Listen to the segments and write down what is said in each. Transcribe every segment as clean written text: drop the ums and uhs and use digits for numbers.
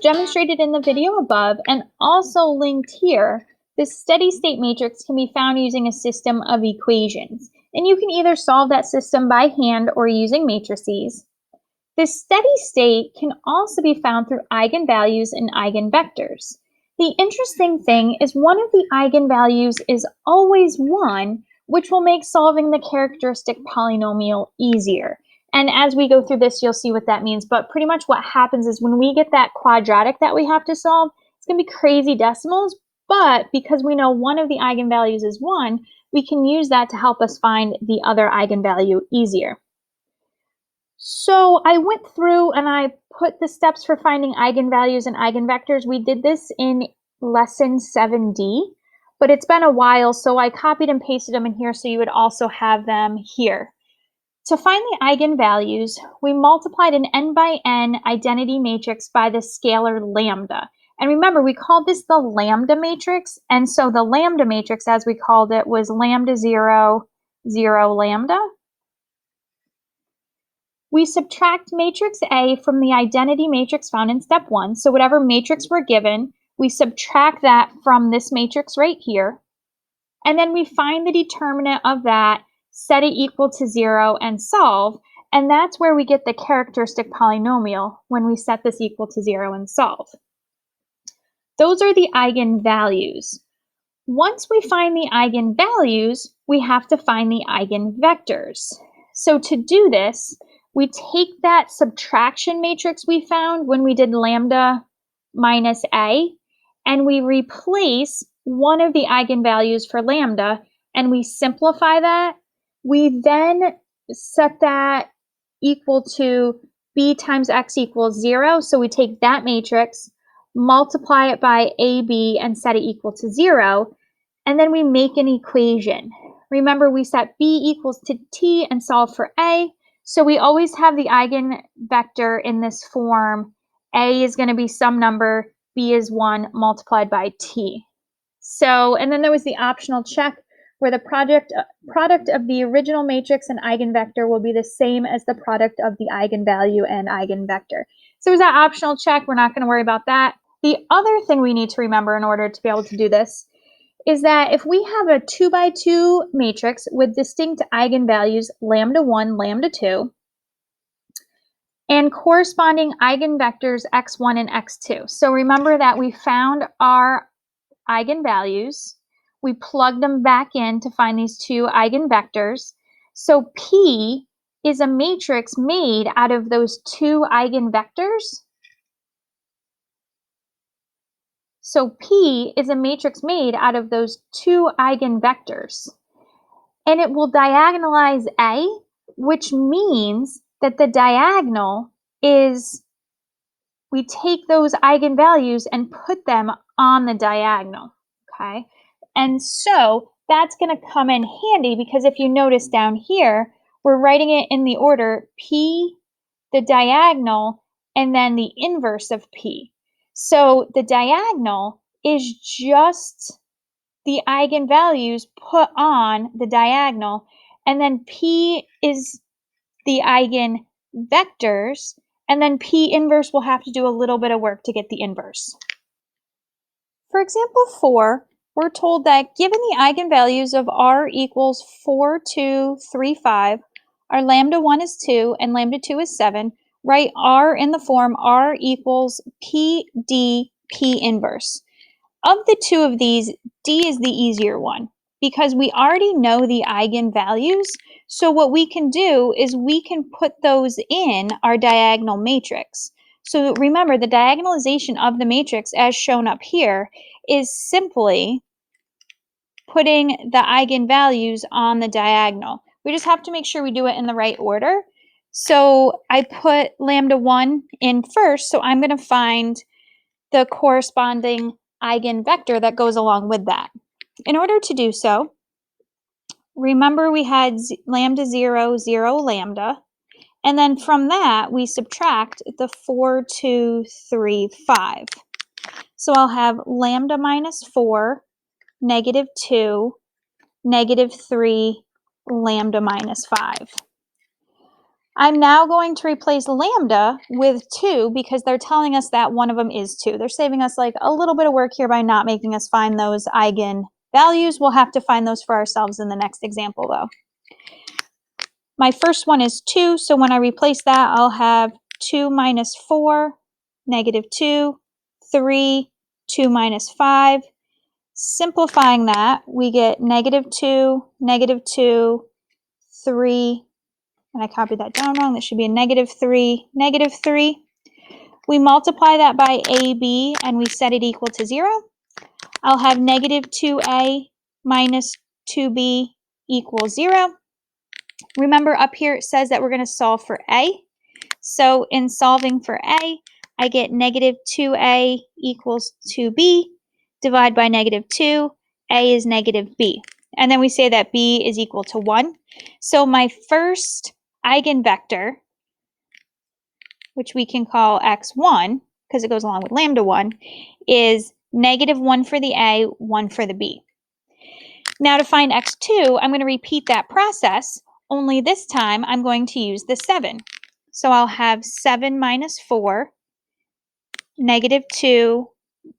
demonstrated in the video above and also linked here, this steady state matrix can be found using a system of equations, and you can either solve that system by hand or using matrices. This steady state can also be found through eigenvalues and eigenvectors. The interesting thing is one of the eigenvalues is always 1, which will make solving the characteristic polynomial easier. And as we go through this, you'll see what that means. But pretty much what happens is when we get that quadratic that we have to solve, it's going to be crazy decimals. But because we know one of the eigenvalues is 1, we can use that to help us find the other eigenvalue easier. So I went through and I put the steps for finding eigenvalues and eigenvectors. We did this in lesson 7D, but it's been a while, so I copied and pasted them in here so you would also have them here. To find the eigenvalues, we multiplied an n by n identity matrix by the scalar lambda. And remember, we called this the lambda matrix, and so the lambda matrix, as we called it, was lambda 0, 0, lambda. We subtract matrix A from the identity matrix found in step 1. So whatever matrix we're given, we subtract that from this matrix right here. And then we find the determinant of that, set it equal to 0, and solve. And that's where we get the characteristic polynomial when we set this equal to 0 and solve. Those are the eigenvalues. Once we find the eigenvalues, we have to find the eigenvectors. So to do this, we take that subtraction matrix we found when we did lambda minus A, and we replace one of the eigenvalues for lambda, and we simplify that. We then set that equal to b times x equals 0. So we take that matrix, multiply it by AB, and set it equal to 0. And then we make an equation. Remember, we set b equals to t and solve for A. So we always have the eigenvector in this form. A is going to be some number, b is 1 multiplied by t. So, and then there was the optional check where the product of the original matrix and eigenvector will be the same as the product of the eigenvalue and eigenvector. So there's that optional check. We're not going to worry about that. The other thing we need to remember in order to be able to do this is that if we have a 2 by 2 matrix with distinct eigenvalues, lambda 1, lambda 2, and corresponding eigenvectors x1 and x2. So remember that we found our eigenvalues. We plugged them back in to find these two eigenvectors. So P is a matrix made out of those two eigenvectors. So P is a matrix made out of those two eigenvectors. And it will diagonalize A, which means that the diagonal is, we take those eigenvalues and put them on the diagonal, okay? And so that's going to come in handy because if you notice down here, we're writing it in the order P, the diagonal, and then the inverse of P. So the diagonal is just the eigenvalues put on the diagonal, and then P is the eigenvectors, and then P inverse will have to do a little bit of work to get the inverse. For example 4, we're told that given the eigenvalues of r equals 4, 2, 3, 5, our lambda 1 is 2 and lambda 2 is 7, write r in the form r equals p d p inverse. Of the two of these, D is the easier one because we already know the eigenvalues. So what we can do is we can put those in our diagonal matrix. So remember, the diagonalization of the matrix as shown up here is simply putting the eigenvalues on the diagonal. We just have to make sure we do it in the right order. So I put lambda 1 in first, so I'm going to find the corresponding eigenvector that goes along with that. In order to do so, remember we had lambda 0, 0, lambda, and then from that we subtract the 4, 2, 3, 5. So I'll have lambda minus 4, negative 2, negative 3, lambda minus 5. I'm now going to replace lambda with 2 because they're telling us that one of them is 2. They're saving us like a little bit of work here by not making us find those eigenvalues. We'll have to find those for ourselves in the next example though. My first one is 2, so when I replace that, I'll have 2 minus 4, negative 2, 3, 2 minus 5. Simplifying that, we get negative 2, 3, and I copied that down wrong. That should be a negative 3, negative 3. We multiply that by AB and we set it equal to 0. I'll have negative 2A minus 2B equals 0. Remember up here it says that we're going to solve for A. So in solving for A, I get negative 2A equals 2B. Divide by negative 2. A is negative B. And then we say that B is equal to 1. So my first eigenvector, which we can call x1, because it goes along with lambda 1, is negative 1 for the A, 1 for the B. Now to find x2, I'm going to repeat that process, only this time I'm going to use the 7. So I'll have 7 minus 4, negative 2,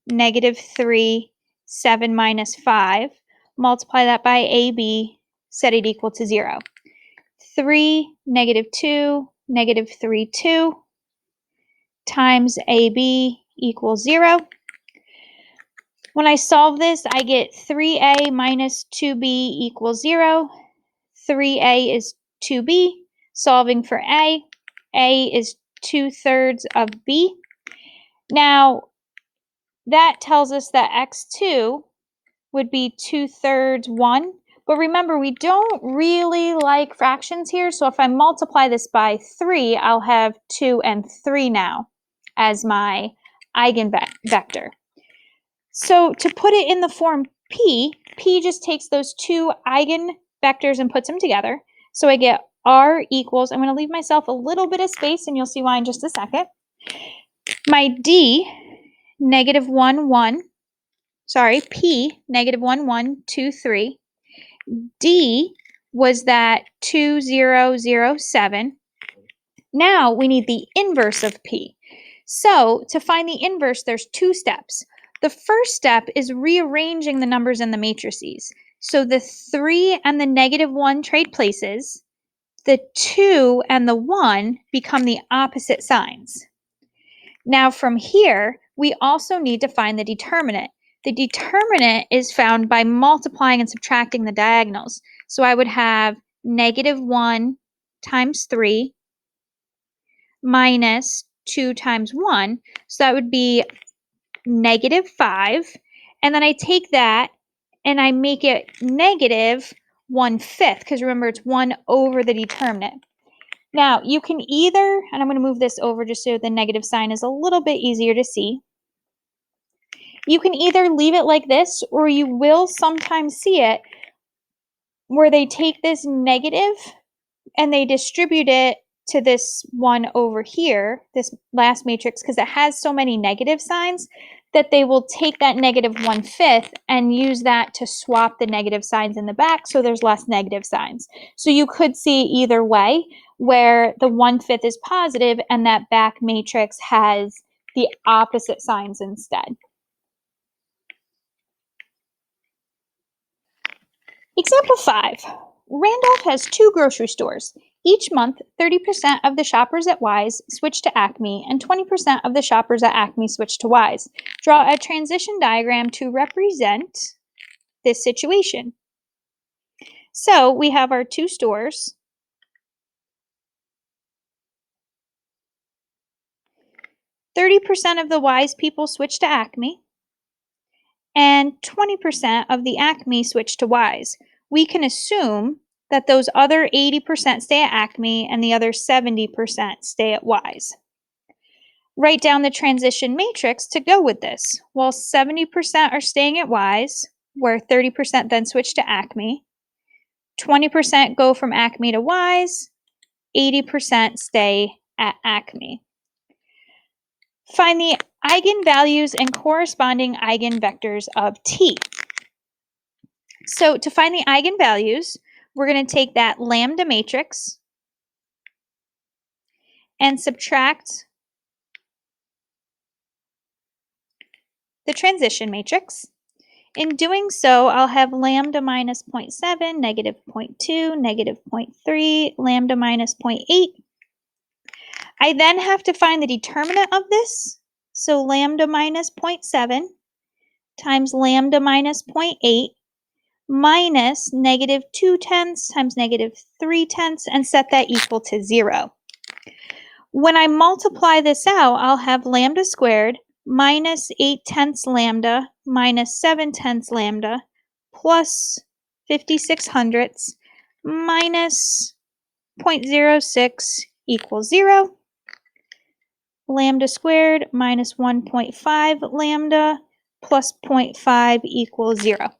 negative 3, 7 minus 5. Multiply that by AB, set it equal to 0. 3, negative 2, negative 3, 2 times AB equals 0. When I solve this, I get 3A minus 2B equals 0. 3A is 2B. Solving for A is 2/3 of B. Now, that tells us that x2 would be 2/3 1. But remember, we don't really like fractions here. So if I multiply this by 3, I'll have 2 and 3 now as my eigenvector. So to put it in the form P just takes those two eigenvectors and puts them together. So I get R equals, I'm going to leave myself a little bit of space and you'll see why in just a second. My D, negative 1, 1. Sorry, P, negative 1, 1, 2, 3. D was that 2, 0, 0, 7. Now we need the inverse of P. So to find the inverse, there's 2 steps. The first step is rearranging the numbers in the matrices. So the 3 and the negative 1 trade places. The 2 and the 1 become the opposite signs. Now from here, we also need to find the determinant. The determinant is found by multiplying and subtracting the diagonals. So I would have negative 1 times 3 minus 2 times 1. So that would be negative 5. And then I take that and I make it negative 1/5, because remember it's 1 over the determinant. Now you can either, and I'm going to move this over just so the negative sign is a little bit easier to see. You can either leave it like this, or you will sometimes see it where they take this negative and they distribute it to this one over here, this last matrix, because it has so many negative signs that they will take that negative 1/5 and use that to swap the negative signs in the back so there's less negative signs. So you could see either way, where the 1/5 is positive and that back matrix has the opposite signs instead. Example 5. Randolph has 2 grocery stores. Each month, 30% of the shoppers at Wise switch to Acme and 20% of the shoppers at Acme switch to Wise. Draw a transition diagram to represent this situation. So we have our 2 stores. %30 of the Wise people switch to Acme and 20% of the Acme switch to Wise. We can assume that those other 80% stay at Acme and the other 70% stay at Wise. Write down the transition matrix to go with this. Well, 70% are staying at Wise, where 30% then switch to Acme. 20% go from Acme to Wise. 80% stay at Acme. Find the eigenvalues and corresponding eigenvectors of T. So to find the eigenvalues, we're going to take that lambda matrix and subtract the transition matrix. In doing so, I'll have lambda minus 0.7, negative 0.2, negative 0.3, lambda minus 0.8. I then have to find the determinant of this. So lambda minus 0.7 times lambda minus 0.8 minus negative 2/10 times negative 3/10 and set that equal to 0. When I multiply this out, I'll have lambda squared minus 8/10 lambda minus 7/10 lambda plus 56 hundredths minus 0.06 equals 0. Lambda squared minus 1.5 lambda plus 0.5 equals 0.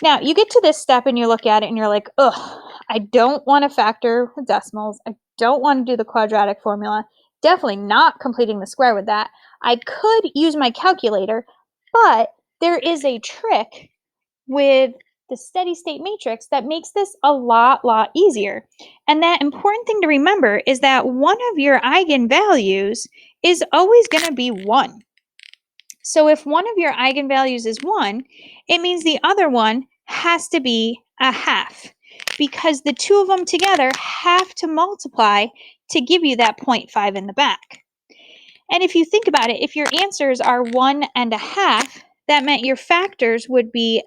Now, you get to this step and you look at it and you're like, ugh, I don't want to factor with decimals. I don't want to do the quadratic formula. Definitely not completing the square with that. I could use my calculator, but there is a trick with the steady state matrix that makes this a lot easier. And that important thing to remember is that one of your eigenvalues is always going to be 1. So if one of your eigenvalues is 1, it means the other one has to be a half, because the two of them together have to multiply to give you that 0.5 in the back. And if you think about it, if your answers are 1 and a half, that meant your factors would be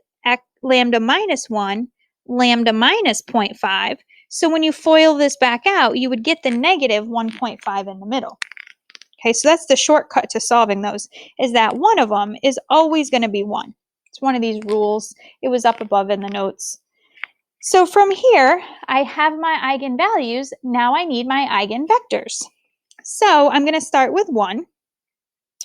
lambda minus 1, lambda minus 0.5. So when you FOIL this back out, you would get the negative 1.5 in the middle. Okay, so that's the shortcut to solving those, is that one of them is always going to be 1. It's one of these rules. It was up above in the notes. So from here, I have my eigenvalues. Now I need my eigenvectors. So I'm going to start with 1.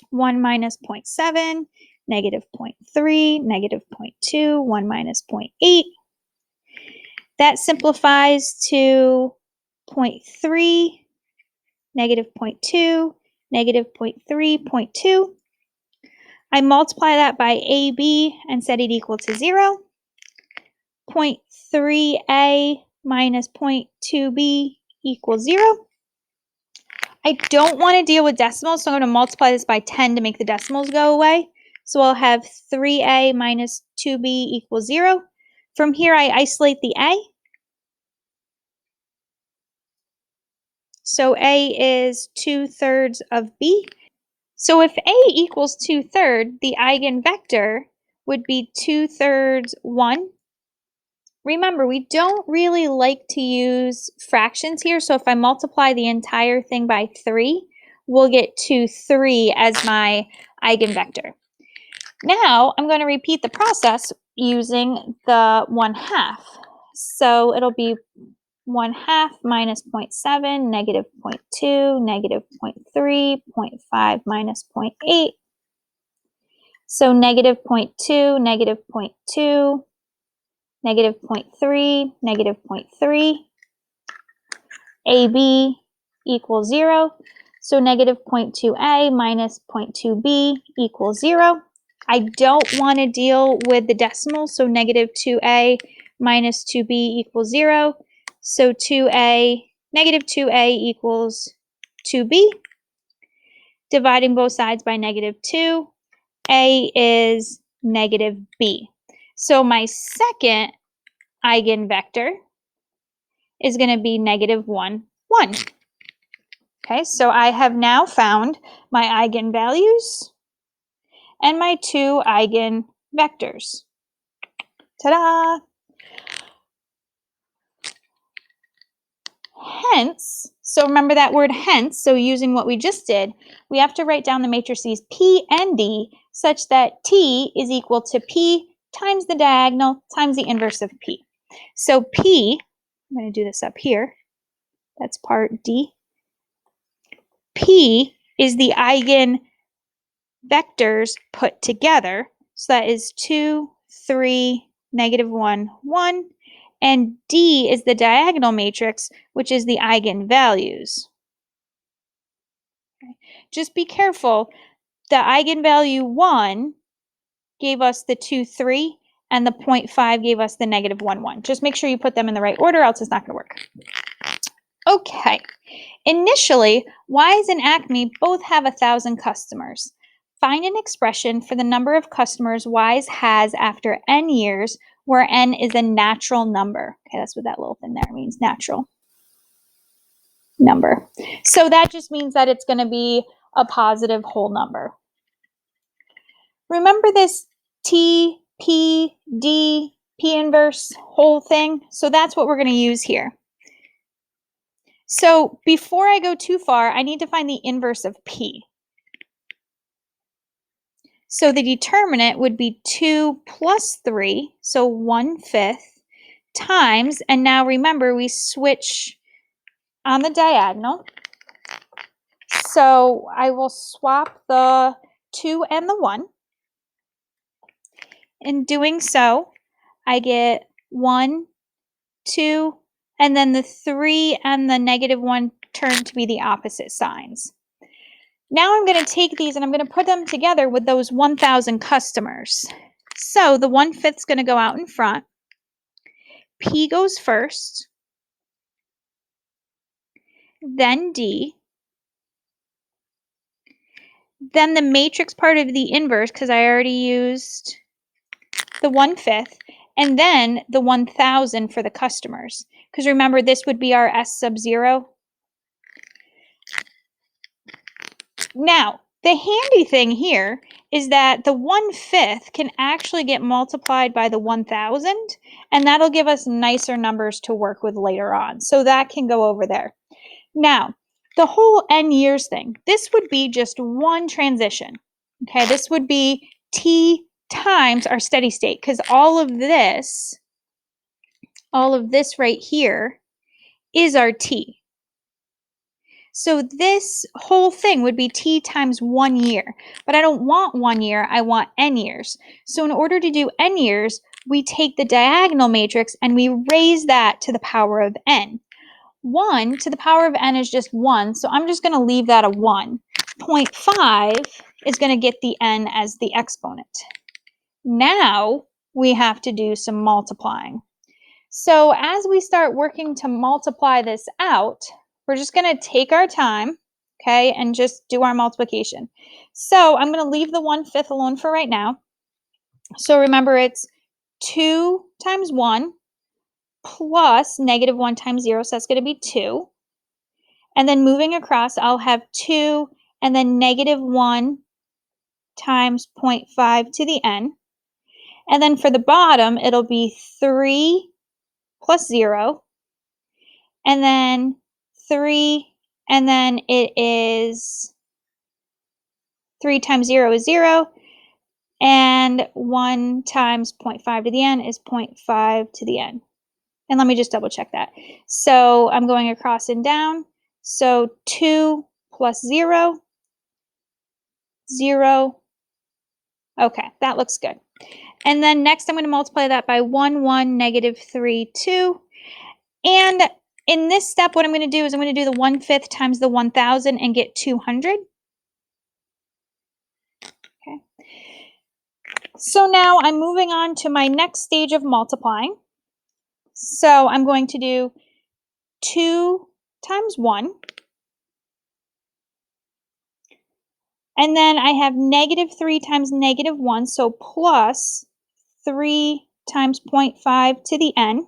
1 minus 0.7, negative 0.3, negative 0.2, 1 minus 0.8. That simplifies to 0.3, negative 0.2, negative 0.3, 0.2. I multiply that by AB and set it equal to 0. 0.3A minus 0.2B equals 0. I don't want to deal with decimals, so I'm going to multiply this by 10 to make the decimals go away. So I'll have 3A minus 2B equals 0. From here, I isolate the A. So A is 2/3 of B. So if A equals 2/3, the eigenvector would be 2/3 1. Remember, we don't really like to use fractions here, so if I multiply the entire thing by 3, we'll get 2/3 as my eigenvector. Now, I'm going to repeat the process using the 1/2. So it'll be 1/2 minus 0.7, negative 0.2, negative 0.3, 0.5 minus 0.8. So negative 0.2, negative 0.2, negative 0.3, negative 0.3. AB equals 0. So negative 0.2A minus 0.2B equals 0. I don't want to deal with the decimals, so negative 2A minus 2B equals 0. So negative 2A equals 2B. Dividing both sides by negative 2, A is negative B. So my second eigenvector is going to be negative 1, 1. Okay, so I have now found my eigenvalues and my two eigenvectors. Ta-da! Hence, so remember that word hence, so using what we just did, we have to write down the matrices P and D such that T is equal to P times the diagonal times the inverse of P. So P, I'm going to do this up here, that's part D. P is the eigenvectors put together, so that is 2, 3, negative 1, 1. And D is the diagonal matrix, which is the eigenvalues. Okay. Just be careful. The eigenvalue 1 gave us the 2, 3, and the 0.5 gave us the negative 1, 1. Just make sure you put them in the right order, else it's not going to work. Okay. Initially, Wise and Acme both have 1,000 customers. Find an expression for the number of customers Wise has after n years, where n is a natural number. Okay, that's what that little thing there means, natural number. So that just means that it's going to be a positive whole number. Remember this T, P, D, P inverse whole thing? So that's what we're going to use here. So before I go too far, I need to find the inverse of P. So the determinant would be 2 plus 3, so 1/5, times, and now remember we switch on the diagonal. So I will swap the 2 and the 1. In doing so, I get 1, 2, and then the 3 and the -1 turn to be the opposite signs. Now I'm going to take these and I'm going to put them together with those 1,000 customers. So the 1/5 is going to go out in front. P goes first, then D, then the matrix part of the inverse, because I already used the 1/5, and then the 1,000 for the customers. Because remember, this would be our S sub 0. Now, the handy thing here is that the 1/5 can actually get multiplied by the 1,000, and that'll give us nicer numbers to work with later on. So that can go over there. Now, the whole n years thing, this would be just one transition. Okay, this would be t times our steady state, because all of this right here is our t. So this whole thing would be t times 1 year, but I don't want 1 year, I want n years. So in order to do n years, we take the diagonal matrix and we raise that to the power of n. 1 to the power of n is just 1, so I'm just going to leave that a 1. 0.5 is going to get the n as the exponent. Now we have to do some multiplying. So as we start working to multiply this out, we're just going to take our time, okay, and just do our multiplication. So I'm going to leave the 1/5 alone for right now. So remember, it's 2 times 1 plus -1 times 0, so that's going to be 2. And then moving across, I'll have 2 and then -1 times 0.5 to the n. And then for the bottom, it'll be 3 plus 0. And then 3, and then it is 3 times 0 is 0. And 1 times 0.5 to the n is 0.5 to the n. And let me just double check that. So I'm going across and down. So 2 plus 0, 0. Okay, that looks good. And then next I'm going to multiply that by 1, 1, -3, 2. And in this step, what I'm going to do is I'm going to do the 1/5 times the 1,000 and get 200. Okay. So now I'm moving on to my next stage of multiplying. So I'm going to do 2 times 1. And then I have -3 times -1, so plus 3 times 0.5 to the n.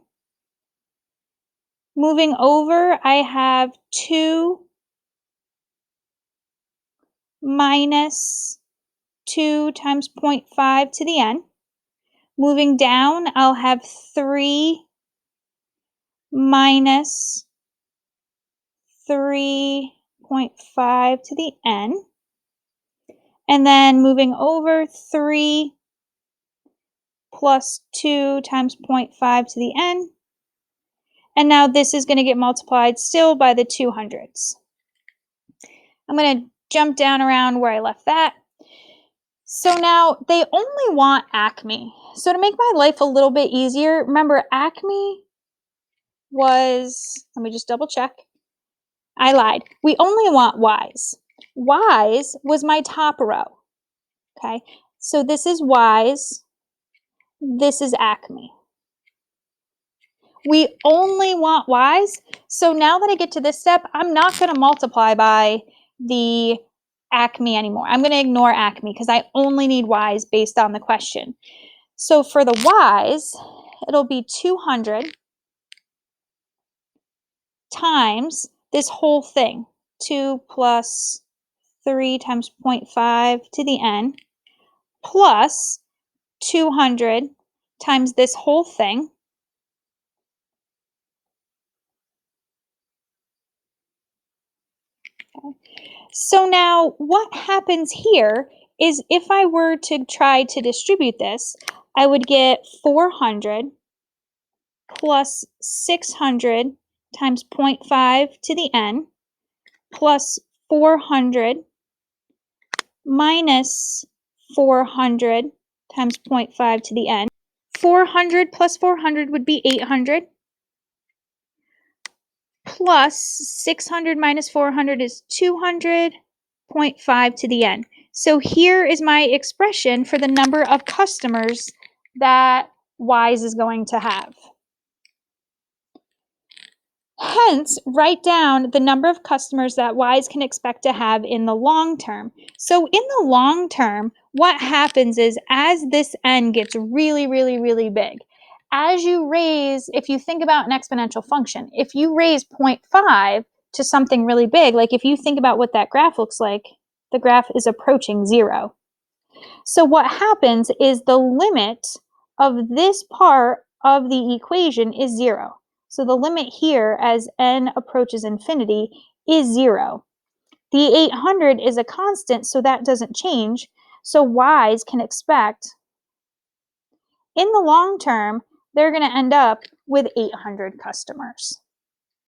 Moving over, I have 2 minus 2 times 0.5 to the n. Moving down, I'll have 3 minus 3.5 to the n. And then moving over, 3 plus 2 times 0.5 to the n. And now this is going to get multiplied still by the 200s. I'm going to jump down around where I left that. So now they only want Acme. So to make my life a little bit easier, remember Acme was, let me just double check. I lied. We only want Wise. Wise was my top row. Okay, so this is Wise. This is Acme. We only want y's. So now that I get to this step, I'm not going to multiply by the Acme anymore. I'm going to ignore Acme because I only need y's based on the question. So for the y's, it'll be 200 times this whole thing. 2 plus 3 times 0.5 to the n plus 200 times this whole thing. So now what happens here is if I were to try to distribute this, I would get 400 plus 600 times 0.5 to the n plus 400 minus 400 times 0.5 to the n. 400 plus 400 would be 800. Plus 600 minus 400 is 200, 0.5 to the n. So here is my expression for the number of customers that Wise is going to have. Hence, write down the number of customers that Wise can expect to have in the long term. So in the long term, what happens is as this n gets really, really, really big, as you raise, if you think about an exponential function, if you raise 0.5 to something really big, like if you think about what that graph looks like, the graph is approaching 0. So what happens is the limit of this part of the equation is 0. So the limit here as n approaches infinity is 0. The 800 is a constant, so that doesn't change. So Y's can expect, in the long term, they're going to end up with 800 customers.